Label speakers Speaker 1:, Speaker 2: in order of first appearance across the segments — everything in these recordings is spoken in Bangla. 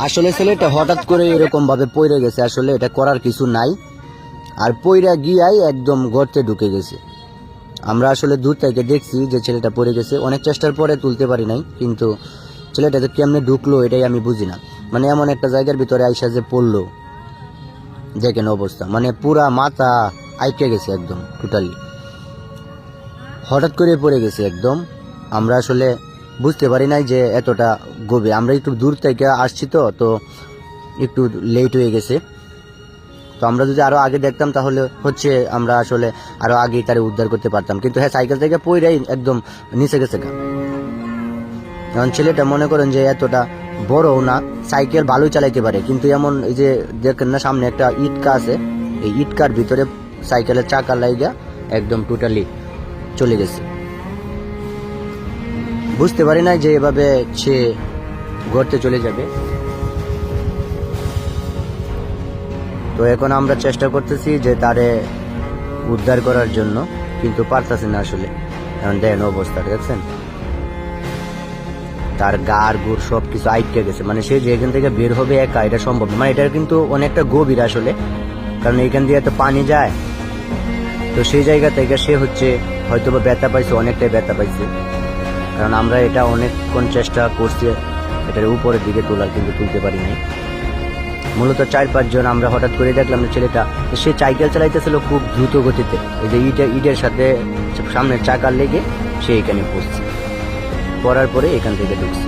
Speaker 1: আসলে ছেলেটা হঠাৎ করে এরকম ভাবে পড়ে গেছে, আসলে এটা করার কিছু নাই। আর পইরা গিয়াই একদম গর্তে ঢুকে গেছে। আমরা আসলে দূর থেকে দেখছি যে ছেলেটা পড়ে গেছে, অনেক চেষ্টার পরে তুলতে পারি নাই, কিন্তু ছেলেটা যে কেমনে ঢুকলো এটাই আমি বুঝি না। মানে এমন একটা জায়গার ভিতরে আইসা যে পড়লো, দেখেন অবস্থা, মানে পুরা মাথা আইকে গেছে একদম টোটালি, হঠাৎ করে পড়ে গেছে একদম। আমরা আসলে বুঝতে পারি নাই যে এতটা গভীর। আমরা একটু দূর থেকে আসছি তো একটু লেট হয়ে গেছে। তো আমরা যদি আরো আগে দেখতাম তাহলে হচ্ছে আমরা আসলে আরো আগেই তারে উদ্ধার করতে পারতাম, কিন্তু হ্যাঁ সাইকেল থেকে পড়েই একদম নিচে গেছে গা। কারণ ছেলেটা মনে করেন যে এতটা বড়ও না, সাইকেল ভালোই চালাইতে পারে, কিন্তু এমন এই যে দেখেন না সামনে একটা ইটকা আছে, এই ইটকার ভিতরে সাইকেলের চাকা লাইগা একদম টোটালি চলে গেছে। বুঝতে পারি না যে এভাবে সে গর্তে চলে যাবে। তো এখন আমরা চেষ্টা করতেছি যে তারে উদ্ধার করার জন্য, কিন্তু পারতেছি না আসলে। এখন দেখেন অবস্থাটা দেখছেন, তার গার গুড় সবকিছু আটকে গেছে। মানে সে যে এখান থেকে বের হবে একা, এটা সম্ভব না। মানে এটা কিন্তু অনেকটা গভীর আসলে, কারণ এখান দিয়ে তো পানি যায়। তো সেই জায়গা থেকে সে হচ্ছে হয়তো বা ব্যথা পাইছে, অনেকটাই ব্যথা পাইছে। কারণ আমরা এটা অনেকক্ষণ চেষ্টা করছি এটার উপরের দিকে তোলার, কিন্তু তুলতে পারি নাই। মূলত 4-5 জন আমরা হঠাৎ করে দেখলাম যে ছেলেটা সে সাইকেল চালাইতেছিল খুব দ্রুত গতিতে, এই যে ইটের সাথে সামনের চাকার লেগে সে এখানে পড়ছে, পড়ার পরে এখান থেকে ঢুকছে।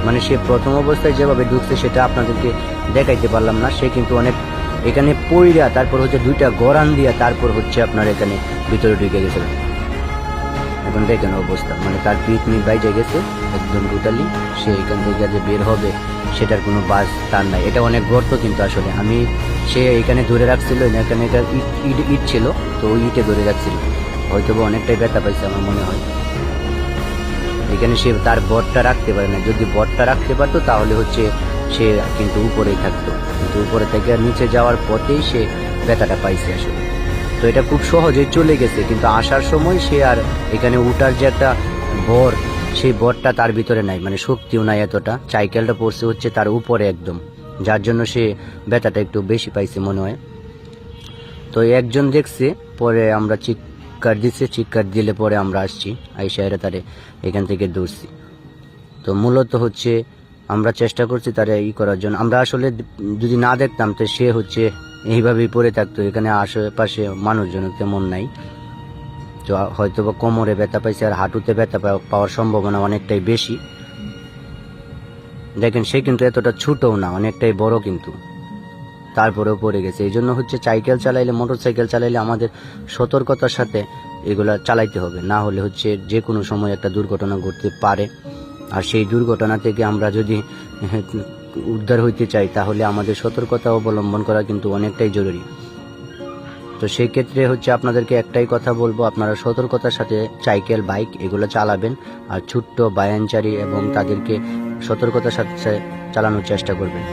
Speaker 1: মানে সে প্রথম অবস্থায় যেভাবে ঢুকছে সেটা আপনাদেরকে দেখাইতে পারলাম না। সে কিন্তু অনেক এখানে পইরা তারপর হচ্ছে 2টা গড়ান দিয়া তারপর হচ্ছে আপনার এখানে ভিতরে ঢুকে গেছে। এখন দেখেন অবস্থা, মানে তার পিঠ বাইজে গেছে একদম টোটালি। সে এখান থেকে যে বের হবে সেটার কোনো বাস তার নাই। এটা অনেক গর্ত কিন্তু আসলে সে এখানে ধরে রাখছিল, এখানে একটা ইট ছিল, তো ওই ইটে ধরে রাখছিল, হয়তো অনেকটাই ব্যথা পাইছে আমার মনে হয়। এখানে সে তার বটটা রাখতে পারে না, যদি বটটা রাখতে পারতো তাহলে হচ্ছে সে কিন্তু উপরেই থাকতো, কিন্তু উপরে থেকে নিচে যাওয়ার পথেই সে ব্যথাটা পাইছে আসলে। তো এটা খুব সহজেই চলে গেছে, কিন্তু আসার সময় সে আর এখানে উঠার যে একটা বর, সেই বরটা তার ভিতরে নাই, মানে শক্তিও নাই এতটা। সাইকেলটা পড়ছে হচ্ছে তার উপরে একদম, যার জন্য সে ব্যথাটা একটু বেশি পাইছে মনে হয়। তো একজন দেখছে, পরে আমরা চিৎকার দিচ্ছে, চিৎকার দিলে পরে আমরা আসছি, আইসা এরা তারে এখান থেকে দৌড়ছি। তো মূলত হচ্ছে আমরা চেষ্টা করছি তারে করার জন্য। আমরা আসলে যদি না দেখতাম তো সে হচ্ছে এইভাবেই পড়ে থাকতো। এখানে আশেপাশে মানুষজন তেমন নাই, তো হয়তো বা কোমরে ব্যথা পাইছে আর হাঁটুতে ব্যথা পাওয়ার সম্ভাবনা অনেকটাই বেশি। দেখেন সে কিন্তু এতটা ছোটও না, অনেকটাই বড়, কিন্তু তারপরেও পড়ে গেছে। এই জন্য হচ্ছে সাইকেল চালাইলে, মোটর সাইকেল চালাইলে আমাদের সতর্কতার সাথে এগুলা চালাইতে হবে, না হলে হচ্ছে যে কোনো সময় একটা দুর্ঘটনা ঘটতে পারে। আর সেই দুর্ঘটনা থেকে আমরা যদি উদ্ধার হইতে চাই তাহলে আমাদের সতর্কতা অবলম্বন করা কিন্তু অনেকটাই জরুরি। তো সেই ক্ষেত্রে হচ্ছে আপনাদেরকে একটাই কথা বলবো, আপনারা সতর্কতার সাথে সাইকেল, বাইক এগুলো চালাবেন, আর ছোট্ট বায়ানচারী এবং তাদেরকে সতর্কতার সাথে চালানোর চেষ্টা করবেন।